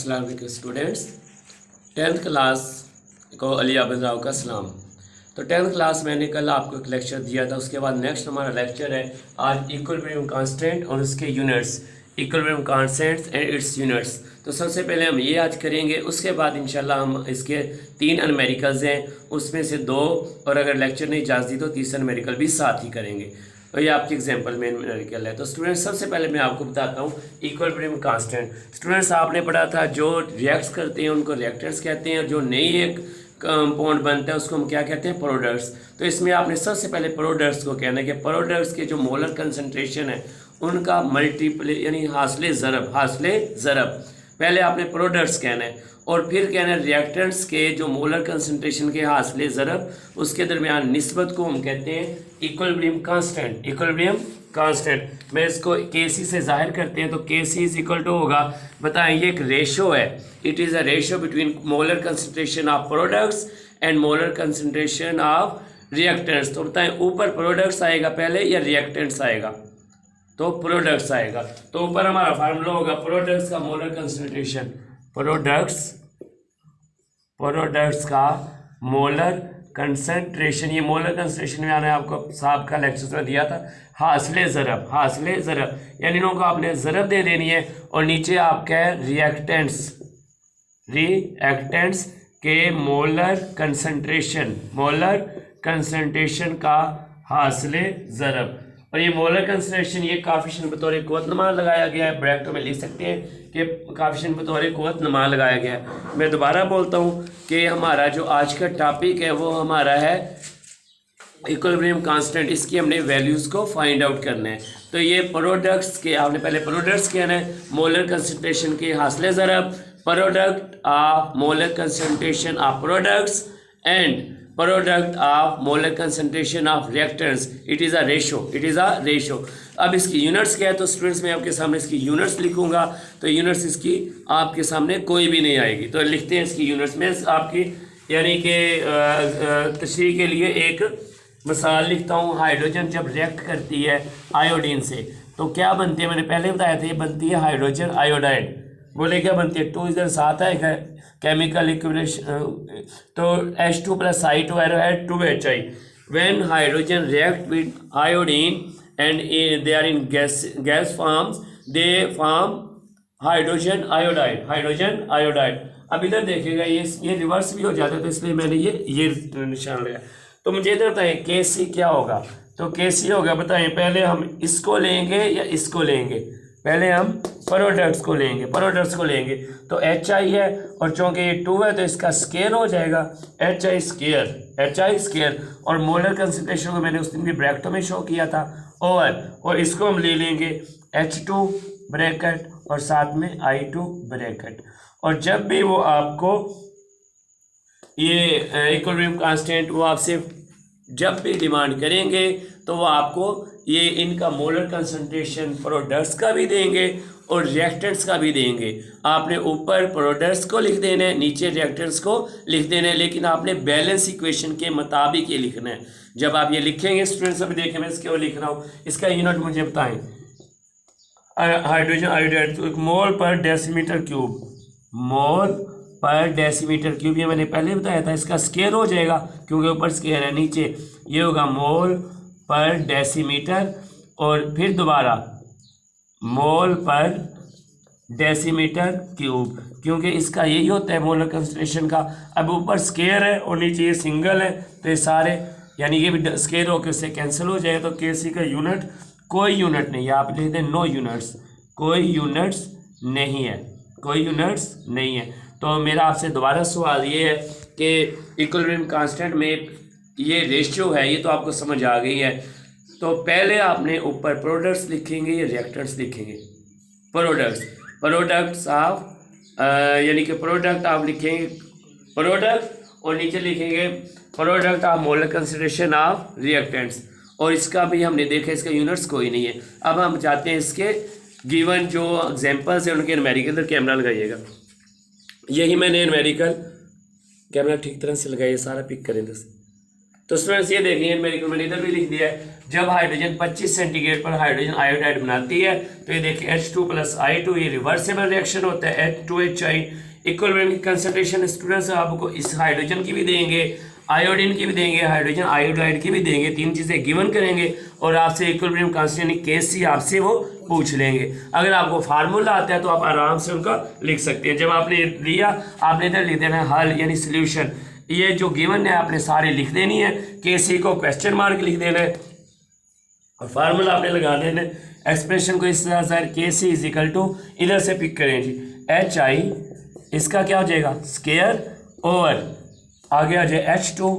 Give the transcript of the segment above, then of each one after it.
अस्सलाम वालेकुम students. 10th class को अली आबिद राव का सलाम। तो 10th क्लास मैंने कल आपको एक लेक्चर दिया था, उसके बाद नेक्स्ट हमारा लेक्चर है आज इक्विलिब्रियम कांस्टेंट और उसके units, equilibrium constants and it's units. तो सबसे पहले हम ये आज करेंगे, उसके बाद इंशाल्लाह हम इसके 3 अनमेरिकल्स हैं, उसमें से 2 और अगर लेक्चर ने इजाज़त दी तो तीसरा अनमेरिकल भी साथ ही करेंगे। और ये आपकी एग्जांपल में अनमेरिकल है। तो स्टूडेंट्स सबसे पहले मैं आपको बताता हूँ इक्विलिब्रियम कांस्टेंट। स्टूडेंट्स आपने पढ़ा था जो रिएक्ट्स करते हैं उनको रिएक्टेंट्स कहते हैं, और जो नई एक कंपाउंड बनता है उसको हम क्या कहते हैं, प्रोडक्ट्स। तो इसमें आपने सबसे पहले प्रोडक्ट्स को कहना है कि प्रोडक्ट्स के जो मोलर कंसनट्रेशन है उनका मल्टीप्ले यानी हासिले ज़रब पहले आपने प्रोडक्ट्स कहना है, और फिर कहना है रिएक्टेंट्स के जो मोलर कंसनट्रेशन के हासिले ज़रब उसके दरमियान निस्बत को हम कहते हैं इक्विलिब्रियम कांस्टेंट। इक्विलिब्रियम कांस्टेंट मैं इसको केसी से जाहिर करते हैं, तो केसी इज इक्वल टू होगा, बताएं ये एक रेशो है, it is a ratio between molar concentration of products and molar concentration of reactants. तो बताएं ऊपर प्रोडक्ट्स आएगा पहले या रिएक्टेंट्स आएगा, तो प्रोडक्ट्स आएगा। तो ऊपर हमारा फार्मूला होगा प्रोडक्ट्स का मोलर कंसंट्रेशन, प्रोडक्ट्स का मोलर कंसंट्रेशन। ये मोलर कंसंट्रेशन में मैंने आपको साहब का लेक्चर में दिया था, हासिले ज़रब यानी इनों को आपने ज़रब दे देनी है, और नीचे आपका है रिएक्टेंट्स के मोलर कंसंट्रेशन का हासिले ज़रब। और ये मोलर कंसंट्रेशन ये काफिशिएंट बतौर क़ुव्वत नमा लगाया गया है, ब्रैकेट में लिख सकते हैं कि काफिशिएंट बतौर क़ुव्वत नमा लगाया गया है। मैं दोबारा बोलता हूँ कि हमारा जो आज का टॉपिक है वो हमारा है इक्विलिब्रियम कांस्टेंट। इसकी हमने वैल्यूज़ को फाइंड आउट करना है। तो ये प्रोडक्ट्स के आपने पहले प्रोडक्ट्स कहना है, मोलर कंसंट्रेशन के हासिले ज़रब, product of molar concentration of products and product of molar concentration of reactants, it is a ratio. अब इसकी यूनिट्स क्या है, तो स्टूडेंट्स मैं आपके सामने इसकी यूनिट्स लिखूंगा, तो यूनिट्स इसकी आपके सामने कोई भी नहीं आएगी। तो लिखते हैं इसकी यूनिट्स में आपकी, यानी कि तशरीह के लिए एक मिसाल लिखता हूँ। हाइड्रोजन जब रिएक्ट करती है आयोडीन से तो क्या बनती है, मैंने पहले बताया था, ये बनती है हाइड्रोजन आयोडाइड। बोले क्या बनती है, 2 इधर साथ है केमिकल इक्विलिब्रियम, तो H2 + I2 arrow at 2HI। when hydrogen react with iodine and they are in gas forms, they form hydrogen iodide. अब इधर देखिएगा ये रिवर्स भी हो जाता है, तो इसलिए मैंने ये निशान लगाया। तो मुझे इधर बताइए केसी क्या होगा, तो केसी होगा, बताइए पहले हम इसको लेंगे या इसको लेंगे, पहले हम प्रोडक्ट्स को लेंगे। तो HI है, और चूँकि ये 2 है तो इसका स्केयर हो जाएगा HI स्केयर, और मोलर कंसंट्रेशन को मैंने उस दिन भी ब्रैकेटों में शो किया था ओवर, और इसको हम ले लेंगे H2 ब्रैकेट और साथ में I2 ब्रैकेट। और जब भी वो आपको ये इक्विलिब्रियम कांस्टेंट वो आपसे जब भी डिमांड करेंगे तो वो आपको ये इनका मोलर कंसंट्रेशन प्रोडक्ट्स का भी देंगे और रिएक्टेंट्स का भी देंगे। आपने ऊपर प्रोडक्ट्स को लिख देना है, नीचे रिएक्टेंट्स को लिख देना है, लेकिन आपने बैलेंस इक्वेशन के मुताबिक ये लिखना है। जब आप ये लिखेंगे स्टूडेंट्स, अभी देखें मैं इसके वो लिख रहा हूँ, इसका यूनिट मुझे बताएं। हाइड्रोजन आयोडाइड तो मोल पर डेसीमीटर क्यूब, ये मैंने पहले बताया था, इसका स्केयर हो जाएगा क्योंकि ऊपर स्केयर है, नीचे ये होगा मोल पर डेसीमीटर, और फिर दोबारा मोल पर डेसीमीटर क्यूब, क्योंकि इसका यही होता है मोलर कंसंट्रेशन का। अब ऊपर स्केयर है और नीचे ये सिंगल है, तो ये सारे यानी ये भी स्केयर होकर इससे कैंसिल हो जाए। तो केसी का यूनिट कोई यूनिट नहीं है, आप लिख दें नो यूनिट्स, कोई यूनिट्स नहीं है। तो मेरा आपसे दोबारा सवाल ये है कि इक्विलिब्रियम कांस्टेंट में ये रेशियो है, ये तो आपको समझ आ गई है। तो पहले आपने ऊपर प्रोडक्ट्स लिखेंगे या रिएक्टेंट्स लिखेंगे, प्रोडक्ट्स ऑफ यानी कि प्रोडक्ट आप लिखेंगे प्रोडक्ट, और नीचे लिखेंगे product of molar concentration of reactants, और इसका भी हमने देखा इसका यूनिट्स कोई नहीं है। अब हम चाहते हैं इसके गिवन जो एग्जांपल्स हैं उनके न्यूमेरिकल कैमरा लगाइएगा। यही मैंने न्यूमेरिकल कैमरा ठीक तरह से लगाइए, सारा पिक करें दस। तो स्टूडेंट्स ये देखिए मैंने इधर भी लिख दिया है, जब हाइड्रोजन 25 सेंटीग्रेड पर हाइड्रोजन आयोडाइड बनाती है तो ये देखिए H2 + I2, ये रिवर्सिबल रिएक्शन होता है H2HI। इक्विलिब्रियम की कंसंट्रेशन स्टूडेंट्स आपको इस हाइड्रोजन की भी देंगे, आयोडीन की भी देंगे, हाइड्रोजन आयोडाइड की भी देंगे, तीन चीज़ें गिवन करेंगे और आपसे इक्विलिब्रियम कांस्टेंट KC आपसे वो पूछ लेंगे। अगर आपको फार्मूला आता है तो आप आराम से उनका लिख सकते हैं। जब आपने लिया आपने इधर लिख देना है हल यानी सोल्यूशन, ये जो गिवन है आपने सारे लिख देनी है, KC को क्वेश्चन मार्क लिख देना है और फार्मूला आपने लगा देना है। एक्सप्रेशन को इस तरह KC = इधर से पिक करें जी, HI इसका क्या हो जाएगा स्क्वायर ओवर आगे आ जाए H2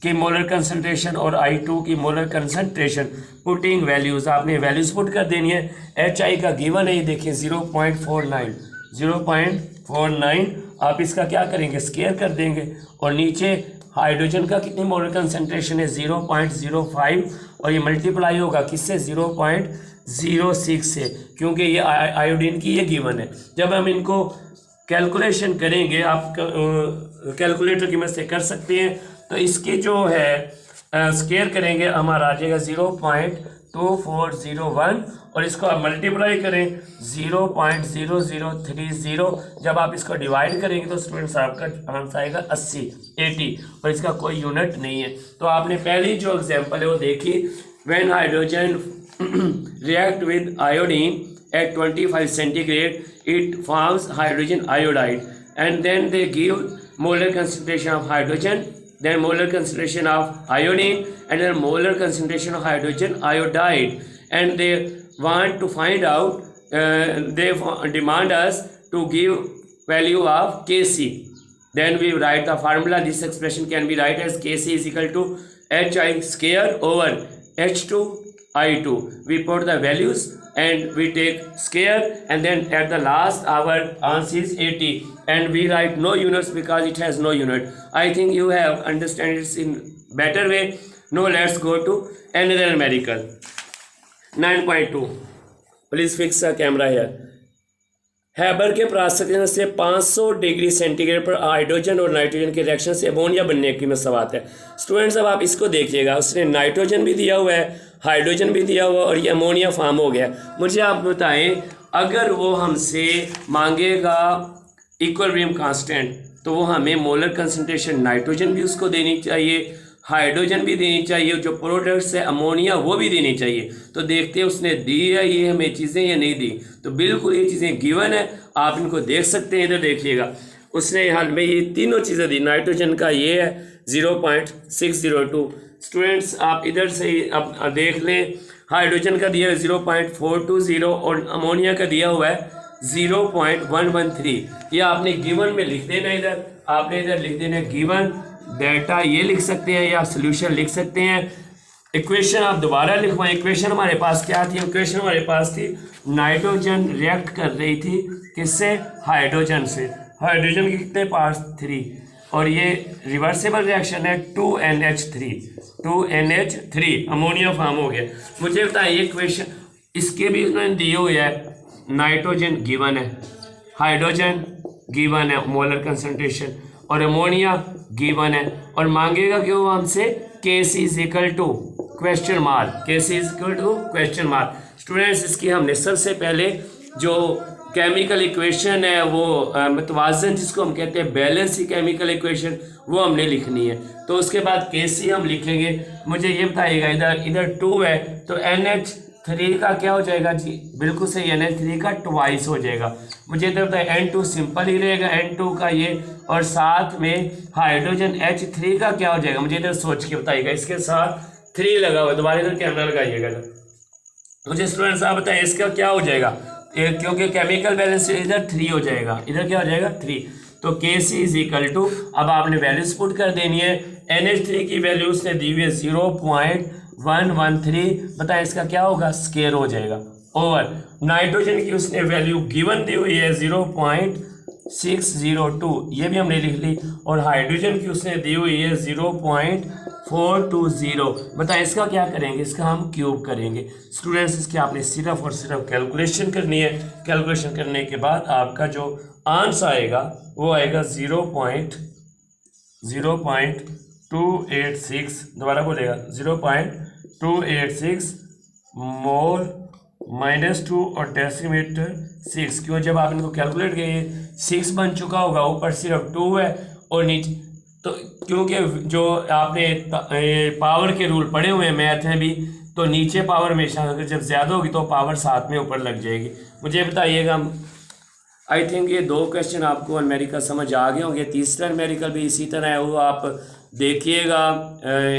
की मोलर कंसंट्रेशन और I2 की मोलर कंसंट्रेशन। पुटिंग वैल्यूज़ आपने वैल्यूज़ पुट कर देनी है। HI का गिवन है ये देखिए 0.49 आप इसका क्या करेंगे स्क्वायर कर देंगे और नीचे हाइड्रोजन का कितनी मोलर कंसंट्रेशन है 0.05 और ये मल्टीप्लाई होगा किससे 0.06 से, क्योंकि ये आयोडीन की ये गिवन है। जब हम इनको कैलकुलेशन करेंगे आप कैलकुलेटर की मदद से कर सकते हैं, तो इसकी जो है स्क्वायर करेंगे हमारा आ जाएगा 0.2401 और इसको आप मल्टीप्लाई करें 0.0030। जब आप इसको डिवाइड करेंगे तो स्टूडेंट्स आपका आंसर आएगा 80 और इसका कोई यूनिट नहीं है। तो आपने पहली जो एग्जांपल है वो देखी, when hydrogen react with iodine at 25 centigrade it forms hydrogen iodide and then they give molar concentration of hydrogen, then molar concentration of iodine and then molar concentration of hydrogen iodide, and they want to find out they demand us to give value of KC. Then we write the formula. This expression can be write as KC = HI square over H2 I2. We put the values and we take square and then at the last our answer is 80 and we write no units because it has no unit. I think you have understand it in better way. Now let's go to another numerical. 9.2. Please fix the camera here. Haber के प्रासंगिक से 500 degree centigrade पर hydrogen और nitrogen के reaction से ammonia बनने की मसवात है। स्टूडेंट्स अब आप इसको देखिएगा, उसने नाइट्रोजन भी दिया हुआ है, हाइड्रोजन भी दिया हुआ और ये अमोनिया फॉर्म हो गया। मुझे आप बताएं अगर वो हमसे मांगेगा इक्विलिब्रियम कांस्टेंट तो वो हमें मोलर कंसंट्रेशन नाइट्रोजन भी उसको देनी चाहिए, हाइड्रोजन भी देनी चाहिए, जो प्रोडक्ट्स है अमोनिया वो भी देनी चाहिए। तो देखते हैं उसने दी है ये हमें चीज़ें या नहीं दी। तो बिल्कुल ये चीज़ें गिवन है, आप इनको देख सकते हैं। इधर देखिएगा उसने हाल में ये तीनों चीज़ें दी। नाइट्रोजन का ये है 0.602। स्टूडेंट्स आप इधर से ही अब देख लें, हाइड्रोजन का दिया है 0.420 और अमोनिया का दिया हुआ है 0.113। ये आपने गिवन में लिख देना, इधर आपने इधर लिख देना गिवन डेटा, ये लिख सकते हैं या आप सोल्यूशन लिख सकते हैं। इक्वेशन आप दोबारा लिखवाएं। इक्वेशन हमारे पास क्या थी? इक्वेशन हमारे पास थी नाइट्रोजन रिएक्ट कर रही थी किससे? हाइड्रोजन से। हाइड्रोजन के कितने पार्ट्स? 3 और ये रिवर्सिबल रिएक्शन है 2NH3 अमोनिया फॉर्म हो गया। मुझे बताएं ये इक्वेशन इसके भी उन्होंने दिए हुए है, नाइट्रोजन गिवन है, हाइड्रोजन गिवन है मोलर कंसंट्रेशन और अमोनिया गिवन है और मांगेगा कि वो हमसे KC = question mark, KC = question mark. Students इसकी हमने सबसे पहले जो केमिकल इक्वेशन है वो मतवाजन जिसको हम कहते हैं बैलेंस की केमिकल इक्वेशन वो हमने लिखनी है। तो उसके बाद KC हम लिखेंगे। मुझे ये बताइएगा इधर 2 है तो NH3 का क्या हो जाएगा जी? बिल्कुल सही, NH3 का ट्वाइस हो जाएगा। मुझे इधर बताए N2 सिंपल ही रहेगा, N2 का ये और साथ में हाइड्रोजन H3 का क्या हो जाएगा? मुझे इधर सोच के बताइएगा। इसके साथ 3 लगा हुआ, दोबारा इधर कैमरा लगाइएगा। मुझे स्टूडेंट्स आप बताएं इसका क्या हो जाएगा? क्योंकि केमिकल बैलेंस इधर 3 हो जाएगा, इधर क्या हो जाएगा? 3। तो KC = अब आपने वैल्यूज पुट कर देनी है। NH3 की वैल्यू उसने दी हुई है 0.113। बताएं इसका क्या होगा? स्क्वायर हो जाएगा ओवर नाइट्रोजन की उसने वैल्यू गिवन दी हुई है 0.602, ये भी हमने लिख ली और हाइड्रोजन की उसने दी हुई है 0.420। बताएं इसका क्या करेंगे? इसका हम क्यूब करेंगे। स्टूडेंट्स इसकी आपने सिर्फ और सिर्फ कैलकुलेशन करनी है। कैलकुलेशन करने के बाद आपका जो आंसर आएगा वो आएगा 0.0 0.286, दोबारा बोलेगा 0.286 मोल -2 और डेसीमीटर 6। क्यों, जब आप इनको कैलकुलेट किए 6 बन चुका होगा, ऊपर सिर्फ 2 है और नीचे तो, क्योंकि जो आपने पावर के रूल पढ़े हुए हैं मैथ में भी, तो नीचे पावर हमेशा अगर जब ज़्यादा होगी तो पावर साथ में ऊपर लग जाएगी। मुझे बताइएगा, आई थिंक ये 2 क्वेश्चन आपको न्यूमेरिकल समझ आ गए होंगे। तीसरा न्यूमेरिकल भी इसी तरह है, वो आप देखिएगा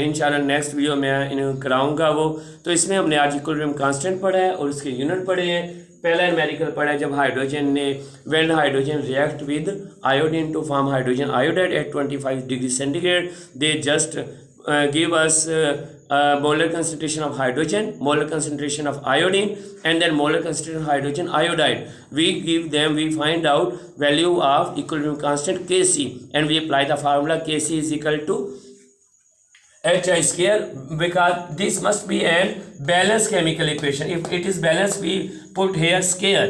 इंशाल्लाह नेक्स्ट वीडियो में इन्हें कराऊंगा वो। तो इसमें हमने आज इक्विलिब्रियम कांस्टेंट पढ़ा है और उसके यूनिट पढ़े हैं। पहला न्यूमेरिकल पढ़ा है जब हाइड्रोजन ने when hydrogen react with iodine to form hydrogen iodide at 25 degree centigrade, they just give us molar concentration of hydrogen, molar concentration of iodine, and then molar concentration of hydrogen iodide. We give them, we find out value of equilibrium constant Kc, and we apply the formula Kc is equal to HI square, because this must be a balanced chemical equation. If it is balanced, we put here square,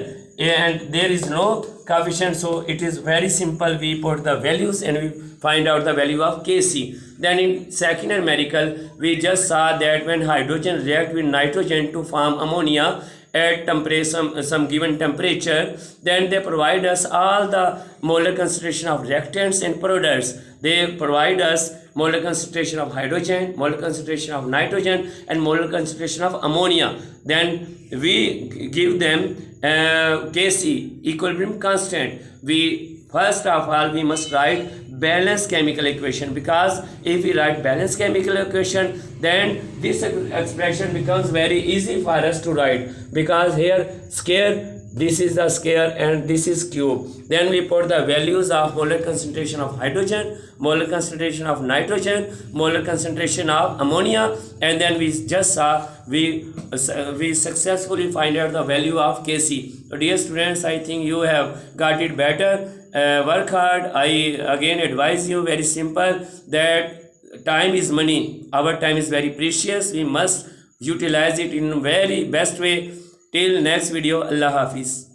and there is no coefficient, so it is very simple. We put the values and we find out the value of Kc. Then in second numerical, we just saw that when hydrogen react with nitrogen to form ammonia at some given temperature, then they provide us all the molar concentration of reactants and products. They provide us molar concentration of hydrogen, molar concentration of nitrogen, and molar concentration of ammonia. Then we give them Kc, equilibrium constant. We first of all we must write balanced chemical equation, because if we write balanced chemical equation, then this expression becomes very easy for us to write, because here square, this is the square and this is cube. Then we put the values of molar concentration of hydrogen, molar concentration of nitrogen, molar concentration of ammonia, and then we just saw we successfully find out the value of Kc. So dear students, I think you have got it better. Work hard. I again advise you, very simple, that time is money. Our time is very precious. We must utilize it in very best way. Till next video, Allah Hafiz.